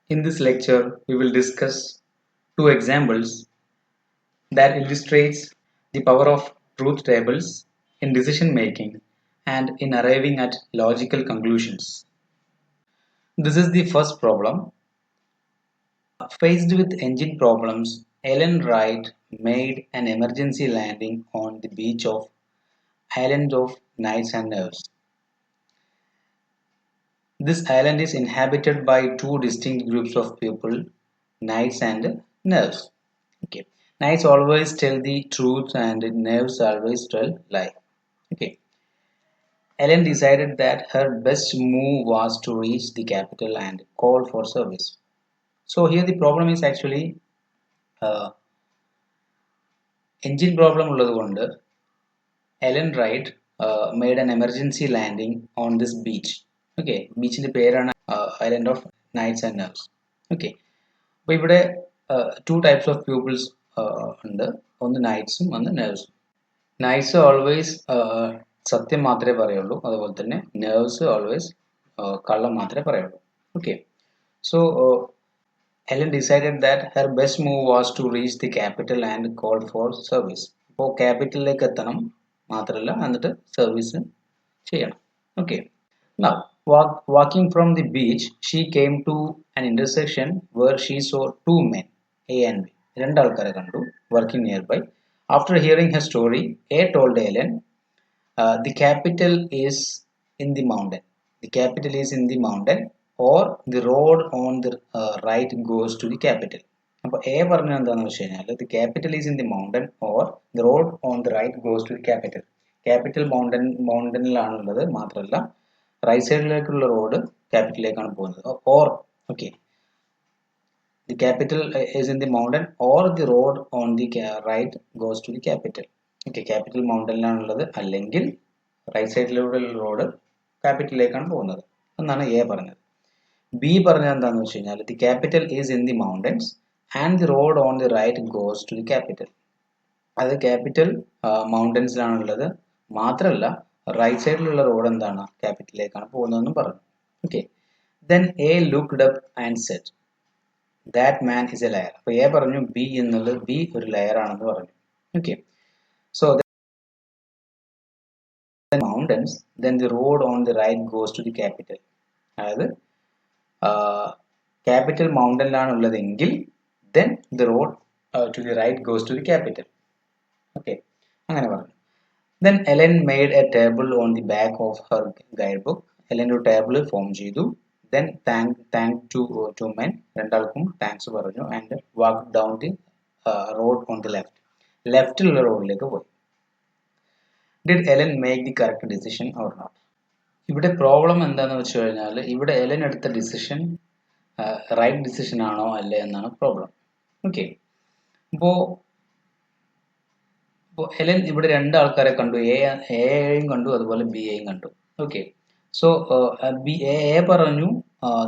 In this lecture, we will discuss two examples that illustrates the power of truth tables in decision making and in arriving at logical conclusions. This is the first problem. Faced with engine problems, Ellen Wright made an emergency landing on the beach of Island of Knights and Nerves. This island is inhabited by two distinct groups of people, knights and nerves. Okay. Knights always tell the truth and nerves always tell lie. Okay. Ellen decided that her best move was to reach the capital and call for service. So here the problem is actually uh, engine problem ഉള്ളതുകൊണ്ട് Ellen Wright made an emergency landing on this beach. Okay, ബീച്ചിന്റെ പേരാണ് island of knights and nerves. Okay, അപ്പോൾ ഇവിടെ two types of people's ഉണ്ട്, ഒന്ന് നൈറ്റ്സും ഒന്ന് നെർവ്സും. Nights always സത്യം മാത്രമേ പറയുള്ളൂ, അതുപോലെ തന്നെ നെർവ്സ് ഓൾവേസ് കള്ളം മാത്രമേ പറയുള്ളൂ. Okay, so Ellen decided that her best move was to reach the capital and call for service. അപ്പോൾ ക്യാപിറ്റലിലേക്ക് എത്തണം മാത്രമല്ല, എന്നിട്ട് സർവീസ് ചെയ്യണം. Okay, now walking from the beach, she came to an intersection where she saw two men, A and B. രണ്ടാൾക്കാരെ കണ്ടു working nearby. After hearing her story, A told Ellen, the capital is in the mountain. The capital is in the mountain, or the road on the right goes to the capital. അപ്പോൾ A പറഞ്ഞത് എന്താണെന്ന് വെച്ച് കഴിഞ്ഞാൽ the capital is in the mountain or the road on the right goes to the capital. Capital മൗണ്ടനിലാണുള്ളത്, മാത്രമല്ല right സൈഡിലേക്കുള്ള road ക്യാപിറ്റലിലേക്കാണ് പോകുന്നത്. Or okay, the capital is in the mountain or the road on the right goes to the capital. Okay, capital മൗണ്ടനിലാണുള്ളത്, അല്ലെങ്കിൽ right സൈഡിലൂടെയുള്ള road ക്യാപിറ്റലിലേക്കാണ് പോകുന്നത് എന്നാണ് A പറഞ്ഞത്. ബി പറഞ്ഞത് എന്താണെന്ന് വെച്ച് കഴിഞ്ഞാൽ the capital is in the mountains and the road on the right goes to the capital. അത് ക്യാപിറ്റൽ മൗണ്ടൻസിലാണുള്ളത്, മാത്രമല്ല റൈറ്റ് സൈഡിലുള്ള റോഡ് എന്താണ്, ക്യാപിറ്റലിലേക്കാണ് പോകുന്നതെന്നും പറഞ്ഞു. Okay, then A looked up and said that man is a liar. അപ്പോൾ എ പറഞ്ഞു ബി എന്നുള്ളത്, ബി ഒരു ലയർ ആണെന്ന് പറഞ്ഞു. Okay, so mountains, then the road on the right goes to the capital. അതായത് ക്യാപിറ്റൽ മൗണ്ടനിലാണ് ഉള്ളതെങ്കിൽ then the road to the right goes to the capital. Okay, അങ്ങനെ പറഞ്ഞു. then Ellen made a table on the back of her guidebook. Ellen ഒരു table form ചെയ്തു. then thank to men, രണ്ടാൾക്കും thanks പറഞ്ഞു, and walked down the road on the left. ലെഫ്റ്റിലുള്ള റോഡിലേക്ക് പോയി. Did Ellen make the correct decision or not? ഇവിടെ problem എന്താണെന്ന് വെച്ച് കഴിഞ്ഞാൽ ഇവിടെ എലൻ എടുത്ത ഡിസിഷൻ റൈറ്റ് ഡിസിഷൻ ആണോ അല്ലേ എന്നാണ് പ്രോബ്ലം. ഓക്കെ, അപ്പോൾ എലൻ ഇവിടെ രണ്ട് ആൾക്കാരെ കണ്ടു, എയും കണ്ടു, അതുപോലെ ബി എയും കണ്ടു. ഓക്കെ, സോ എ പറഞ്ഞു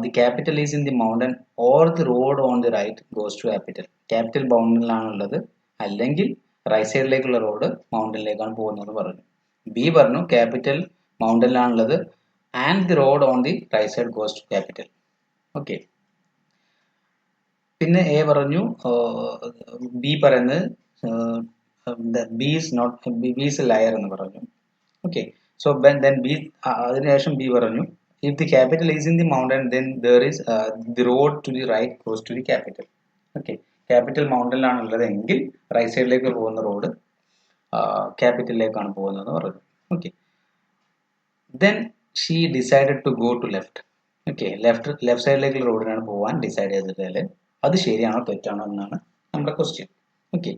the capital is in the mountain or the road on the right goes to capital. Capital മൗണ്ടനിലാണുള്ളത്, അല്ലെങ്കിൽ റൈറ്റ് സൈഡിലേക്കുള്ള റോഡ് മൗണ്ടനിലേക്കാണ് പോകുന്നത് പറഞ്ഞു. ബി പറഞ്ഞു ക്യാപിറ്റൽ മൗണ്ടനിലാണുള്ളത് and the road on the right side goes to capital. Okay, പിന്നെ A പറഞ്ഞു, ബി പറയുന്നത് B is not, B is liar എന്ന് പറഞ്ഞു. ഓക്കെ, സോ ദെൻ ബി, അതിനുശേഷം ബി പറഞ്ഞു if the capital is in the mountain then there is the road to the right goes to the capital. Okay, capital മൗണ്ടനിലാണ് ഉള്ളതെങ്കിൽ right സൈഡിലേക്ക് പോകുന്ന road ക്യാപിറ്റലിലേക്കാണ് പോകുന്നതെന്ന് പറഞ്ഞു. Okay, then she decided to go to left. Okay, left സൈഡിലേക്കുള്ള റോഡിനാണ് പോകാൻ ഡിസൈഡ് ചെയ്തിട്ടാൽ അത് ശരിയാണോ തെറ്റാണോ എന്നാണ് നമ്മുടെ ക്വസ്റ്റ്യൻ. ഓക്കെ,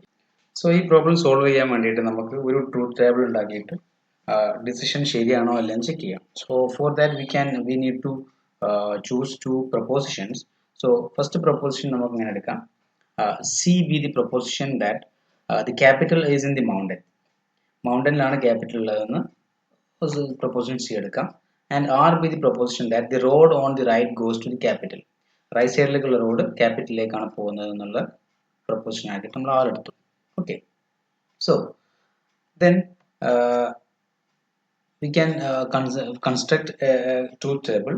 സോ ഈ പ്രോബ്ലം സോൾവ് ചെയ്യാൻ വേണ്ടിയിട്ട് നമുക്ക് ഒരു ട്രൂത്ത് ടേബിൾ ഉണ്ടാക്കിയിട്ട് ഡിസിഷൻ ശരിയാണോ അല്ലെന്ന് ചെക്ക് ചെയ്യാം. So for that we need to choose two propositions. So first proposition നമുക്ക് ഇങ്ങനെ എടുക്കാം, C be the proposition that the capital is in the mountain. മൗണ്ടനിലാണ് ക്യാപിറ്റൽ ഉള്ളതെന്ന് പ്രൊപ്പോസിഷൻ സി എടുക്കാം. And R be the proposition that the road on the right goes to the capital. Right സൈഡിലേക്കുള്ള road ക്യാപിറ്റലിലേക്കാണ് പോകുന്നത് എന്നുള്ള proposition ആക്കിയിട്ട് നമ്മൾ R എടുത്തു. Okay, so then we can construct a truth table.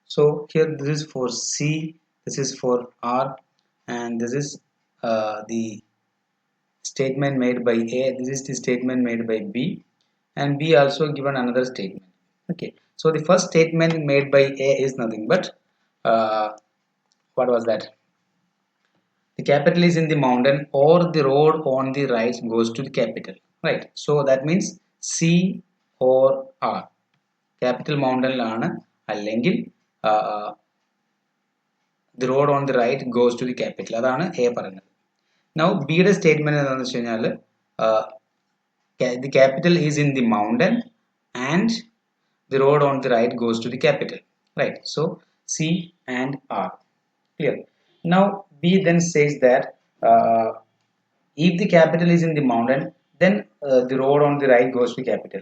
So here this is for C, this is for R, and this is the statement made by A, this is the statement made by B, and B also given another statement. Okay, so the first statement made by A is nothing but what was that? The capital is in the mountain, or the road on the right goes to the capital, right? So that means C or R. Capital mountain അല്ലെങ്കിൽ the road on the right goes to the capital. അതാണ് A പറയുന്നത്. Now B യുടെ statement എന്താണെന്ന് വെച്ച് കഴിഞ്ഞാൽ the capital is in the mountain and the road on the right goes to the capital, right? So C and R, clear. Now B then says that if the capital is in the mountain, then the road on the right goes to capital.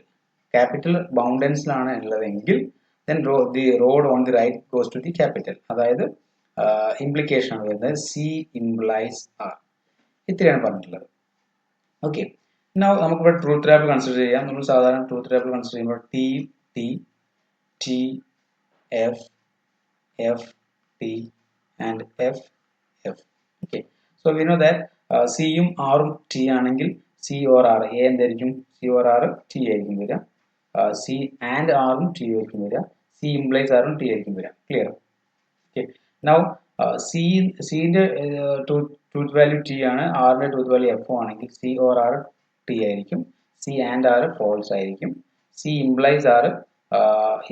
Capital mountains ലാണ് ഉള്ളതെങ്കിൽ then the road on the right goes to the capital. അതായത് implication ആണ് വരുന്നത് C implies R. ഇത്രയാണ് പറഞ്ഞിട്ടുള്ളത്. Okay, now നമുക്കിവിടെ truth table consider ചെയ്യാം. നമ്മൾ സാധാരണ ട്രൂത്ത് ടേബിൾ കൺസിഡർ ചെയ്യുമ്പോൾ T T T F F T and F F. Okay, so we know that C യും R ഉം T ആണെങ്കിൽ C or R A എന്തായിരിക്കും? C or R T ആയിരിക്കും വരിക. C and R ഉം T ആയിരിക്കും വരിക. C implies R ഉം T ആയിരിക്കും വരിക. ക്ലിയർ? Okay, now C ന്റെ ട്രൂത്ത് വാല്യൂ T ആണ്, R ന്റെ ട്രൂത്ത് വാല്യൂ F ആണെങ്കിൽ C or R T ആയിരിക്കും, C and R false ആയിരിക്കും. C implies R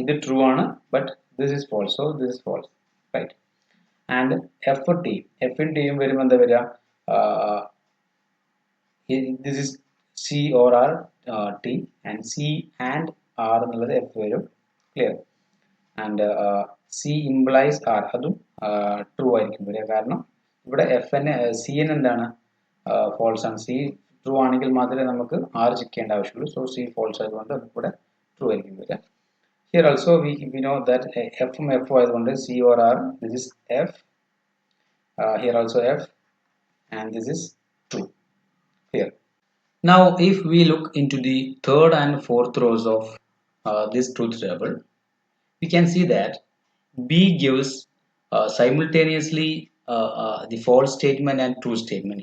ഇത് true ആണ്, but this is false, so this is false, right? And F T, F in T യും വരുമ്പോൾ എന്താ വരിക? This is C or R T, and C and R എന്നുള്ളത് F വരും. Clear? And C implies R അതും true ആയിരിക്കും വരിക. കാരണം ഇവിടെ C ന് എന്താണ്? ഫോൾസ് ആണ്. C ട്രൂ ആണെങ്കിൽ മാത്രമേ നമുക്ക് R ചെക്ക് ചെയ്യേണ്ട ആവശ്യമുള്ളൂ. സോ C ഫോൾസ് ആയതുകൊണ്ട് ഇവിടെ ട്രൂ ആയിരിക്കും വരിക. Here also we know that F ഉം F ആയതുകൊണ്ട് C or R, this is F, here also F, and this is true. Here. Now if we look into the third and fourth rows of this truth table, we can see that B gives simultaneously the false statement and true statement.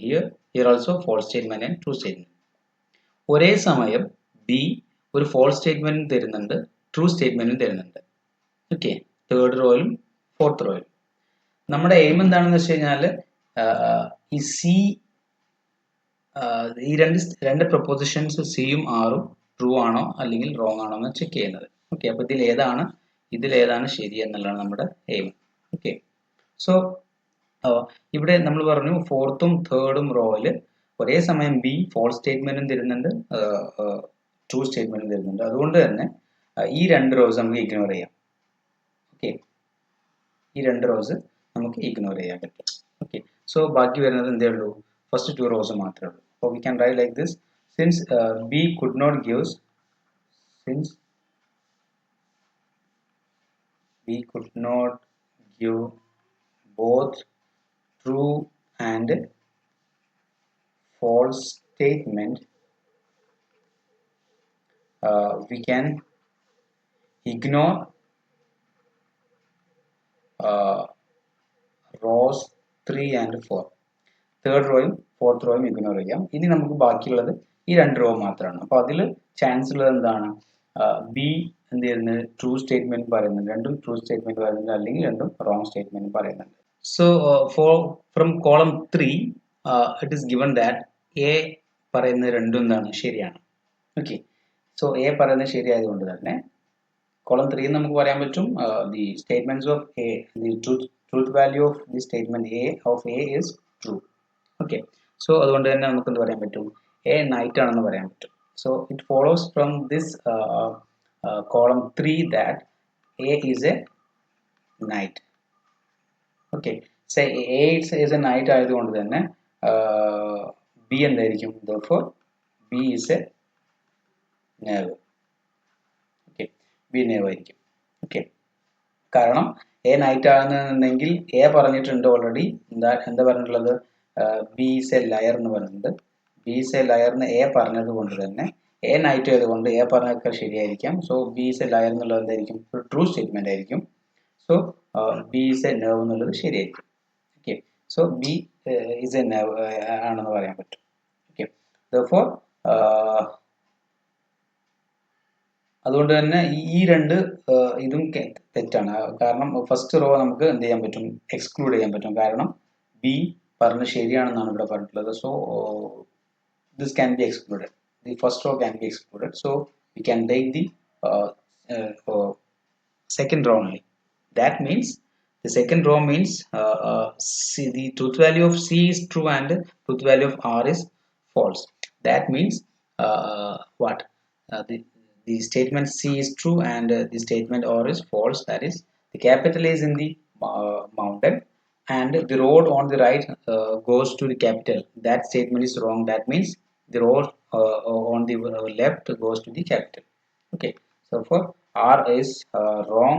Here also false statement and true statement. ഒരേ സമയം B ഒരു false statement തരുന്നുണ്ട്, true statement തരുന്നുണ്ട്. Okay, third റോയിലും fourth റോയിലും. നമ്മുടെ aim എന്താണെന്ന് വെച്ച് കഴിഞ്ഞാൽ ഈ C ഈ രണ്ട് പ്രൊപ്പോസിഷൻസ് സിയും ആറും ട്രൂ ആണോ അല്ലെങ്കിൽ റോങ് ആണോ എന്ന് ചെക്ക് ചെയ്യുന്നത്. ഓക്കെ, അപ്പോൾ ഇതിലേതാണ് ശരി എന്നുള്ളതാണ് നമ്മുടെ എയിം. ഓക്കെ, സോ ഇവിടെ നമ്മൾ പറഞ്ഞു ഫോർത്തും തേർഡും റോയിൽ ഒരേ സമയം ബി ഫോൾസ് സ്റ്റേറ്റ്മെന്റും തരുന്നുണ്ട്, ട്രൂ സ്റ്റേറ്റ്മെന്റും തരുന്നുണ്ട്. അതുകൊണ്ട് തന്നെ ഈ രണ്ട് റോസ് നമുക്ക് ഇഗ്നോർ ചെയ്യാം. ഓക്കെ, ഈ രണ്ട് റോസ് നമുക്ക് ഇഗ്നോർ ചെയ്യാൻ പറ്റും. ഓക്കെ, സോ ബാക്കി വരുന്നത് എന്തേ ഉള്ളൂ? ഫസ്റ്റ് ടു റോസ് മാത്രമേ ഉള്ളൂ. So we can write like this: since B could not give both true and false statement, we can ignore rows 3 and 4. Third റോയും ഫോർത്ത് റോയും ഇഗ്നോർ ചെയ്യാം. ഇനി നമുക്ക് ബാക്കിയുള്ളത് ഈ രണ്ട് റോ മാത്രമാണ്. അപ്പോൾ അതിൽ ചാൻസ് ഉള്ളത് എന്താണ്? ബി എന്ത് ചെയ്യുന്നത്? ട്രൂ സ്റ്റേറ്റ്മെന്റ് പറയുന്നുണ്ട്, രണ്ടും ട്രൂ സ്റ്റേറ്റ്മെന്റ് പറയുന്നുണ്ട്, അല്ലെങ്കിൽ രണ്ടും റോങ് സ്റ്റേറ്റ്മെന്റ് പറയുന്നുണ്ട്. So from column 3 it is given that A പറയുന്ന രണ്ടും എന്താണ്? ശരിയാണ്. ഓക്കെ, സോ എ പറയുന്നത് ശരിയായതുകൊണ്ട് തന്നെ കോളം 3 നമുക്ക് പറയാൻ പറ്റും the statements of A, the truth value of the statement A of A is true. Okay, so അതുകൊണ്ട് തന്നെ നമുക്ക് എന്ത് പറയാൻ പറ്റും? എ നൈറ്റ് ആണെന്ന് പറയാൻ പറ്റും. So it follows from this column 3 that A is a knight. Okay, say A is a knight ആയതുകൊണ്ട് തന്നെ ബി എന്തായിരിക്കും? therefore B is a knave. Okay, B knave ആയിരിക്കും. ഓക്കെ, കാരണം എ നൈറ്റ് ആണെന്നുണ്ടെങ്കിൽ A പറഞ്ഞിട്ടുണ്ട് ഓൾറെഡി. എന്താ പറഞ്ഞിട്ടുള്ളത്? B is a liar എന്ന് പറയുന്നുണ്ട്. ബി ഈസ് എ ലയർ എന്ന് എ പറഞ്ഞത് കൊണ്ട് തന്നെ എ നൈറ്റ് ആയതുകൊണ്ട് എ പറഞ്ഞതൊക്കെ ശരിയായിരിക്കാം. So B is a layer എന്നുള്ളത് എന്തായിരിക്കും? ട്രൂ സ്റ്റേറ്റ്മെന്റ് ആയിരിക്കും. So B is A nerve എന്നുള്ളത് ശരിയായിരിക്കും. So B is a nerve ആണെന്ന് പറയാൻ പറ്റും. Okay. Therefore അതുകൊണ്ട് തന്നെ ഈ രണ്ട് ഇതും തെറ്റാണ്. കാരണം ഫസ്റ്റ് റോ നമുക്ക് എന്ത് ചെയ്യാൻ പറ്റും, എക്സ്ക്ലൂഡ് ചെയ്യാൻ പറ്റും. കാരണം ബി പറഞ്ഞ് ശരിയാണെന്നാണ് ഇവിടെ പറഞ്ഞിട്ടുള്ളത്. So this can be excluded. The first row can be excluded. So we can take the second row only. That means the second row means C, the truth value of C is true and truth value of R is false. That means what? The statement C is true and the statement R is false. That is, the capital is in the mountain and the road on the right goes to the capital. That statement is wrong. That means the road on the left goes to the capital. Okay. So for R is wrong.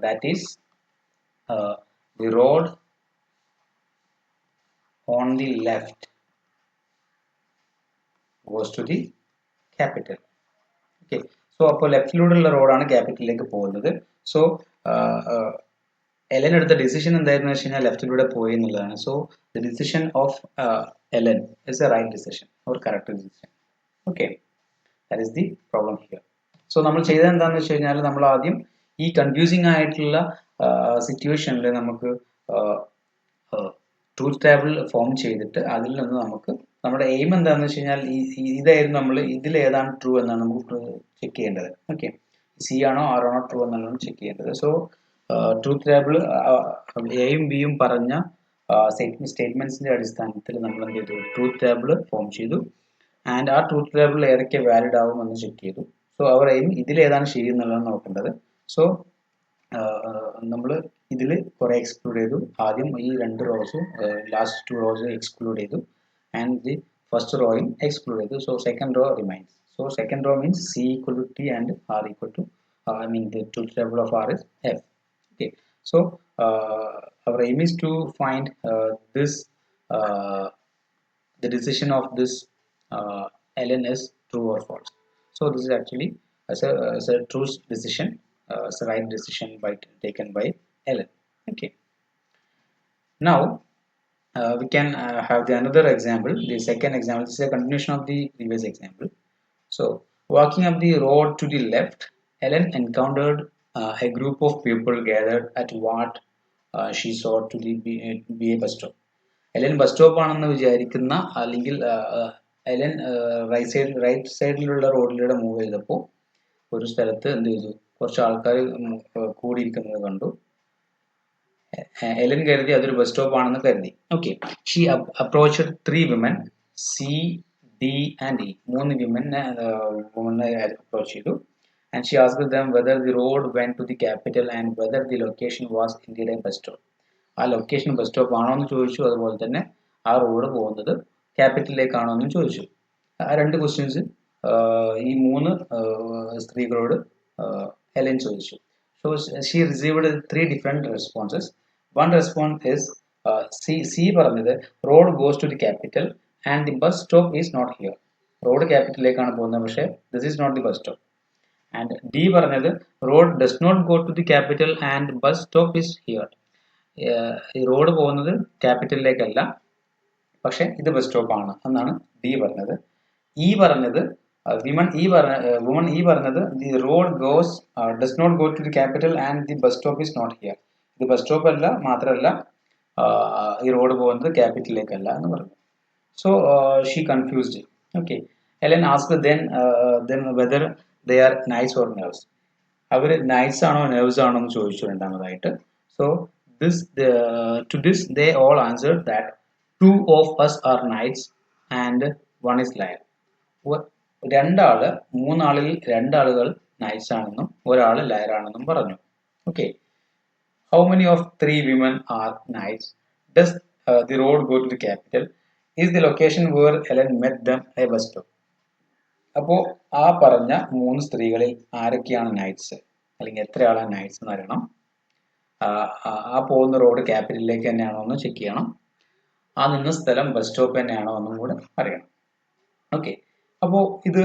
That is, the road on the left goes to the capital. Okay. So അപ്പോൾ ലെഫ്റ്റിലൂടെയുള്ള റോഡാണ് ക്യാപിറ്റലിലേക്ക് പോകുന്നത്. So Ellen എടുത്ത decision എന്തായിരുന്നു വെച്ച് കഴിഞ്ഞാൽ ലെഫ്റ്റിലൂടെ പോയി എന്നുള്ളതാണ്. So the decision of Ellen is a right decision or correct decision. Okay, that is the problem here. So നമ്മൾ ചെയ്തത് എന്താണെന്ന് വെച്ച് കഴിഞ്ഞാൽ നമ്മൾ ആദ്യം ഈ കൺഫ്യൂസിങ് ആയിട്ടുള്ള സിറ്റുവേഷനിൽ നമുക്ക് ട്രൂത്ത് ടേബിൾ ഫോം ചെയ്തിട്ട് അതിൽ നിന്ന് നമുക്ക് നമ്മുടെ എയിം എന്താണെന്ന് വെച്ച് കഴിഞ്ഞാൽ ഇതായിരുന്നു നമ്മൾ ഇതിൽ ഏതാണ് ട്രൂ എന്നാണ് നമുക്ക് ചെക്ക് ചെയ്യേണ്ടത്. ഓക്കെ, സി ആണോ ആർ ആണോ ട്രൂ എന്നുള്ളതാണ് ചെക്ക് ചെയ്യേണ്ടത്. സോ ട്രൂത്ത് ടേബിൾ എയും ബിയും പറഞ്ഞ സ്റ്റേറ്റ്മെന്റ്സിന്റെ അടിസ്ഥാനത്തിൽ നമ്മൾ എന്ത് ചെയ്തു, ട്രൂത്ത് ടേബിൾ ഫോം ചെയ്തു. ആൻഡ് ആ ട്രൂത്ത് ടേബിൾ ഏതൊക്കെ വാലിഡ് ആവുമെന്ന് ചെക്ക് ചെയ്തു. സോ അവർ എയിം ഇതിലേതാണ് ശരി എന്നുള്ളതാണ് നോക്കേണ്ടത്. സോ നമ്മൾ ഇതിൽ കുറെ എക്സ്ക്ലൂഡ് ചെയ്തു. ആദ്യം ഈ രണ്ട് റോസും ലാസ്റ്റ് ടു റോസ് എക്സ്ക്ലൂഡ് ചെയ്തു ആൻഡ് ദി ഫസ്റ്റ് റോയും എക്സ്ക്ലൂഡ് ചെയ്തു. So second row remains. So second row means C equal to T and R equal to the truth table of R is F. Okay, so our aim is to find this the decision of this ln is true or false. So this is actually as a true decision, as a right decision taken by ln. Okay, now we can have the another example. The second example, this is a continuation of the previous example. So, walking up the road to the left, Ellen encountered a group of people gathered at what she saw to be a bus stop. Ellen bus stop ആണെന്ന് വിചാരിക്കുന്ന അല്ലെങ്കിൽ Ellen right സൈഡിലുള്ള റോഡിലൂടെ move ചെയ്തപ്പോൾ ഒരു സ്ഥലത്ത് എന്ത് ചെയ്തു, കുറച്ച് ആൾക്കാർ കൂടിയിരിക്കുന്നത് കണ്ടു. എലൻ കരുതി അതൊരു ബസ് സ്റ്റോപ്പ് ആണെന്ന് കരുതി. Okay, she approached 3 women, C, D and E. മൂന്ന് women approach ചെയ്തു. And she asked them whether the road went to the capital and whether the location was indeed a bus stop. ആ location bus stop ആണോ എന്ന് ചോദിച്ചു. അതുപോലെ തന്നെ ആ road പോകുന്നത് ക്യാപിറ്റലിലേക്കാണോ എന്ന് ചോദിച്ചു. ആ രണ്ട് ക്വസ്റ്റ്യൻസ് ഈ മൂന്ന് സ്ത്രീകളോട് എലൻ ചോദിച്ചു. So she received 3 different responses. One response is C പറഞ്ഞത് road goes to the capital and the bus stop is not here. Road ക്യാപിറ്റലിലേക്കാണ് പോകുന്നത്, പക്ഷേ this is not the bus stop. And D പറഞ്ഞത് road does not go to the capital and bus stop is here. ഈ road പോകുന്നത് ക്യാപിറ്റലിലേക്കല്ല, പക്ഷെ ഇത് bus stop ആണ് എന്നാണ് ഡി പറഞ്ഞത്. ഇ പറഞ്ഞത് woman E പറഞ്ഞത് the road does not go to the capital and the bus stop is not here. ഇത് ബസ് സ്റ്റോപ്പ് അല്ല, മാത്രമല്ല ഈ റോഡ് പോകുന്നത് ക്യാപിറ്റലിലേക്കല്ല എന്ന് പറഞ്ഞു. So she confused. Okay, Ellen asked them whether they are knights or nerves. അവർ knights ആണോ nerves ആണോ എന്ന് ചോദിച്ചു രണ്ടാമതായിട്ട്. So to this they all answered that 2 of us are knights and 1 is liar. മൂന്നാളിൽ രണ്ടാളുകൾ നൈറ്റ്സ് ആണെന്നും ഒരാൾ ലയർ ആണെന്നും പറഞ്ഞു. Okay, how many of 3 women are knights? Does the road go to the capital? Is the location where Ellen met them a bus stop? അപ്പോൾ ആ പറഞ്ഞ 3 സ്ത്രീകളിൽ ആരൊക്കെയാണ് നൈറ്റ്സ്, അല്ലെങ്കിൽ എത്ര ആളാണ് നൈറ്റ്സ് എന്ന് അറിയണം. ആ പോകുന്ന റോഡ് ക്യാപിറ്റലിലേക്ക് തന്നെയാണോ എന്ന് ചെക്ക് ചെയ്യണം. ആ നിന്ന സ്ഥലം ബസ് സ്റ്റോപ്പ് തന്നെയാണോ എന്നും കൂടെ അറിയണം. ഓക്കെ, അപ്പോൾ ഇത്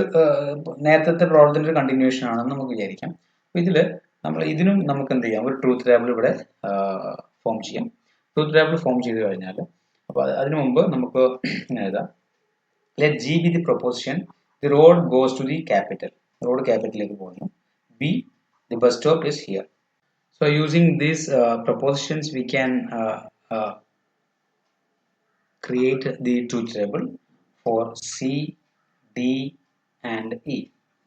നേരത്തെ പ്രോബ്ലത്തിൻ്റെ ഒരു കണ്ടിന്യൂഷൻ ആണെന്ന് നമുക്ക് വിചാരിക്കാം. അപ്പോൾ ഇതിൽ ഇതിനും നമുക്ക് എന്ത് ചെയ്യാം, ഒരു ട്രൂത്ത് ടേബിൾ ഇവിടെ ഫോം ചെയ്യാം. ട്രൂത്ത് ടേബിൾ ഫോം ചെയ്ത് കഴിഞ്ഞാൽ അപ്പോൾ അതിനു മുമ്പ് നമുക്ക് എഴുതാം let G be the proposition the road goes to the capital. Road capital പോകുന്നു. B the bus stop is here. So using these propositions we can create the truth table for C, D and E.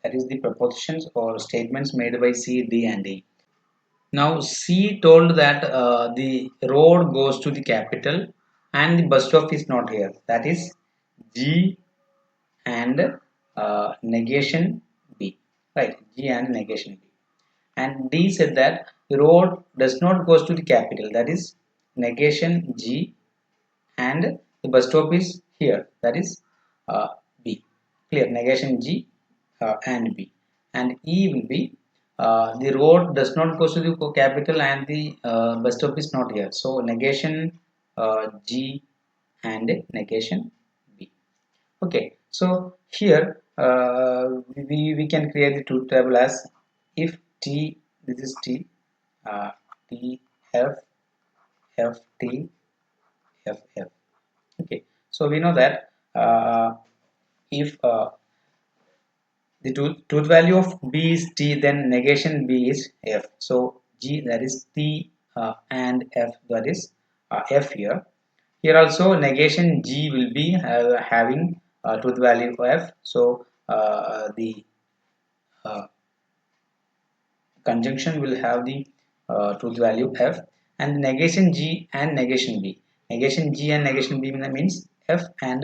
That is the propositions or statements made by C, D and E. Now C told that the road goes to the capital and the bus stop is not here. That is G and negation B, right? G and negation B. And D said that the road does not goes to the capital. That is negation G, and the bus stop is here. That is B. Clear? Negation G and B. And E will be the road does not go to the capital and the bus stop is not here. So negation G and negation B. Okay, so here we can create the truth table as if T, this is T, T F F T F F. Okay, so we know that if the truth value of B is T, then negation B is F. So G, that is T and F, that is F here. Here also negation G will be having truth value of F. So the conjunction will have the truth value F, and negation G and negation B. Negation G and negation B means F and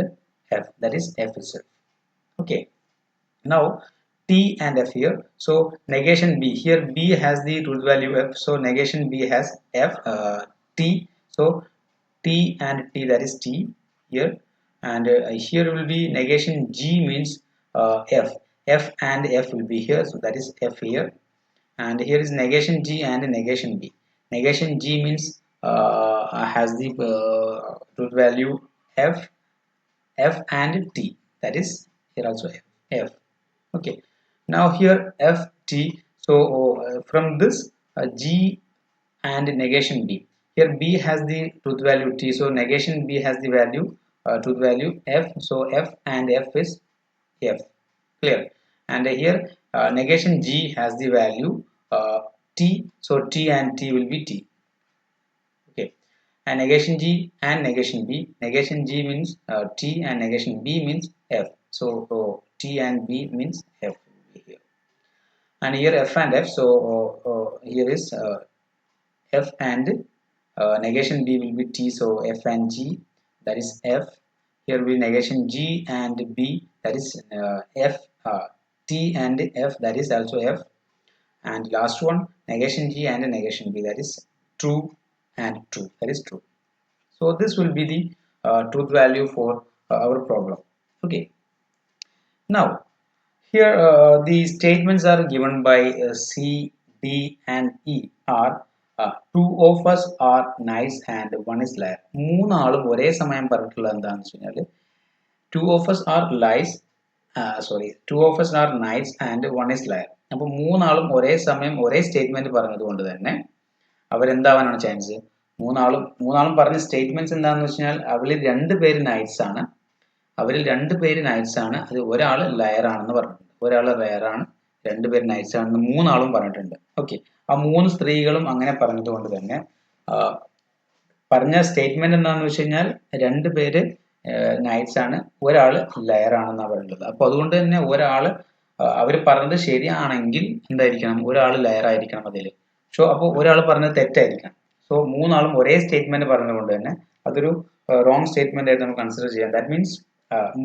F, that is F itself. Okay, now T and F here. So negation B, here B has the truth value F, so negation B has F, T. So T and T, that is T here, and here will be negation G means F. F and F will be here, so that is F here, and here is negation G and negation B. Negation G means has the truth value F, F and T, that is here also F, F. Okay, now here F, T. So from this G and negation B, here B has the truth value T, so negation B has the value truth value F, so F and F is F. Clear? And here negation G has the value T, so T and T will be T. Okay, and negation G and negation B. Negation G means T and negation B means F. So T and B means F here. And here F and F. So here is F and negation B will be T. So F and G, that is F. Here will be negation G and B, that is F. T and F, that is also F. And last one negation G and negation B, that is true and true, that is true. So this will be the truth value for our problem. Okay, now here the statements are given by C, D and E are two of us are nice and one is liar. മൂന്നാളും ഒരേ സമയം പറഞ്ഞിട്ടുള്ള എന്താണെന്ന് വെച്ച് കഴിഞ്ഞാൽ two of us are lies, two of us are nice and one is liar. അപ്പോൾ മൂന്നാളും ഒരേ സമയം ഒരേ സ്റ്റേറ്റ്മെന്റ് പറഞ്ഞതുകൊണ്ട് തന്നെ അവരെന്താവാനാണ് ചാൻസ്? മൂന്നാളും പറഞ്ഞ സ്റ്റേറ്റ്മെന്റ്സ് എന്താണെന്ന് വെച്ചാൽ അവരിൽ രണ്ടുപേര് നൈറ്റ്സ് ആണ്, അത് ഒരാൾ ലയർ ആണെന്ന് പറഞ്ഞിട്ടുണ്ട്, ഒരാൾ റയർ ആണ്, രണ്ടുപേര് നൈറ്റ്സ് ആണെന്ന് മൂന്നാളും പറഞ്ഞിട്ടുണ്ട്. ഓക്കെ, ആ മൂന്ന് സ്ത്രീകളും അങ്ങനെ പറഞ്ഞതുകൊണ്ട് തന്നെ പറഞ്ഞ സ്റ്റേറ്റ്മെന്റ് എന്താണെന്ന് വെച്ച് കഴിഞ്ഞാൽ രണ്ടുപേര് നൈറ്റ്സ് ആണ്, ഒരാൾ ലയർ ആണെന്നാണ് പറയുന്നത്. അപ്പോൾ അതുകൊണ്ട് തന്നെ അവർ പറഞ്ഞത് ശരിയാണെങ്കിൽ എന്തായിരിക്കണം? ഒരാൾ ലയർ ആയിരിക്കണം അതിൽ. സോ അപ്പോൾ ഒരാൾ പറഞ്ഞത് തെറ്റായിരിക്കണം. സോ മൂന്നാളും ഒരേ സ്റ്റേറ്റ്മെന്റ് പറഞ്ഞതുകൊണ്ട് തന്നെ അതൊരു റോങ് സ്റ്റേറ്റ്മെന്റ് ആയിട്ട് നമുക്ക് കൺസിഡർ ചെയ്യാം. ദാറ്റ് മീൻസ്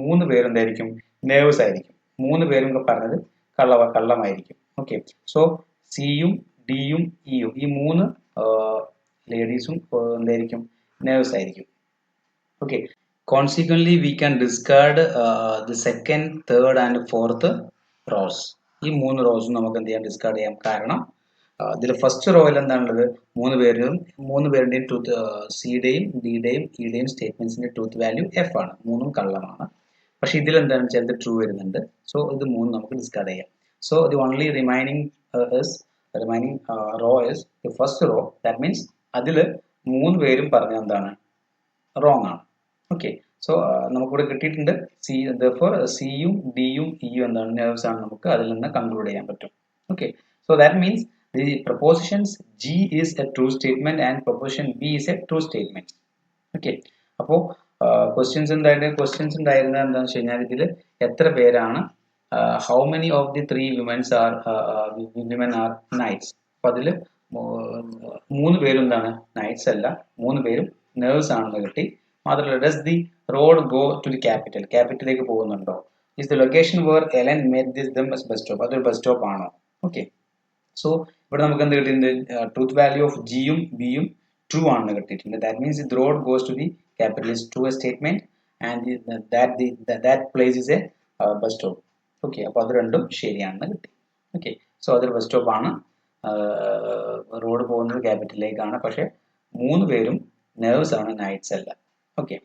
മൂന്ന് പേരും എന്തായിരിക്കും? നേഴ്സ് ആയിരിക്കും. മൂന്ന് പേരും പറഞ്ഞത് കള്ളമായിരിക്കും. ഓക്കെ, സോ സിയും ഡിയും ഇയും ഈ മൂന്ന് ലേഡീസും എന്തായിരിക്കും? നേഴ്സ് ആയിരിക്കും. Okay, consequently we can discard the second, third and fourth rows. ഈ മൂന്ന് റോസും നമുക്ക് എന്ത് ചെയ്യാം? ഡിസ്കാർഡ് ചെയ്യാം. കാരണം ഇതിൽ ഫസ്റ്റ് റോയിൽ എന്താണുള്ളത്? മൂന്ന് പേരുടെയും ട്രൂത്ത്, സിയുടെയും ഡിയുടെയും ഇയുടെയും സ്റ്റേറ്റ്മെന്റ്സിന്റെ ട്രൂത്ത് വാല്യൂ എഫ് ആണ്, മൂന്നും കള്ളമാണ്. പക്ഷെ ഇതിൽ എന്താണെന്ന് വെച്ചാൽ ട്രൂ വരുന്നുണ്ട്. സോ ഇത് മൂന്നും നമുക്ക് ഡിസ്കാർഡ് ചെയ്യാം. So the only remaining row is the first row. That means അതിൽ മൂന്ന് പേരും പറഞ്ഞത് എന്താണ്? റോങ് ആണ്. ഓക്കെ, സോ നമുക്കിവിടെ കിട്ടിയിട്ടുണ്ട് സി, therefore സിയും ഡിയും ഇയും എന്താണ്? നെർവ്സ് ആണ്. നമുക്ക് അതിൽ നിന്ന് കൺക്ലൂഡ് ചെയ്യാൻ പറ്റും. Okay, so that means the propositions G is a true statement and proposition B is a true statement. Okay, അപ്പോൾ ക്വസ്റ്റ്യൻസ് എന്തായിരുന്നു എന്താണെന്ന് വെച്ച് കഴിഞ്ഞാൽ ഇതിൽ എത്ര പേരാണ്, how many of the 3 women are knights. അപ്പോൾ അതിൽ 3 പേരും എന്താണ്? നൈറ്റ്സ് അല്ല, 3 പേരും നേഴ്സ് ആണെന്ന് കിട്ടി. മാത്രമല്ല, does the road go to the capital, capital പോകുന്നുണ്ടോ? Is the location where Ellen made this ദം ബസ് സ്റ്റോപ്പ്, അതൊരു ബസ് സ്റ്റോപ്പ് ആണോ? ഓക്കെ, സോ ഇവിടെ നമുക്ക് എന്ത് കിട്ടിയിട്ടുണ്ട്? ട്രൂത്ത് വാല്യൂ ഓഫ് ജിയും ബിയും ട്രൂ ആണെന്ന് കിട്ടിയിട്ടുണ്ട്. That means the road goes to the capital is true statement and that place is a bus stop. Okay, അപ്പോൾ അത് രണ്ടും ശരിയാണെന്ന് കിട്ടി. ഓക്കെ, സോ അതൊരു ബസ് സ്റ്റോപ്പ് ആണ്, റോഡ് പോകുന്നത് ക്യാപിറ്റലിലേക്കാണ്, പക്ഷെ 3 പേരും നേഴ്സ് ആണ്, നൈറ്റ്സ് അല്ല. ഓക്കെ,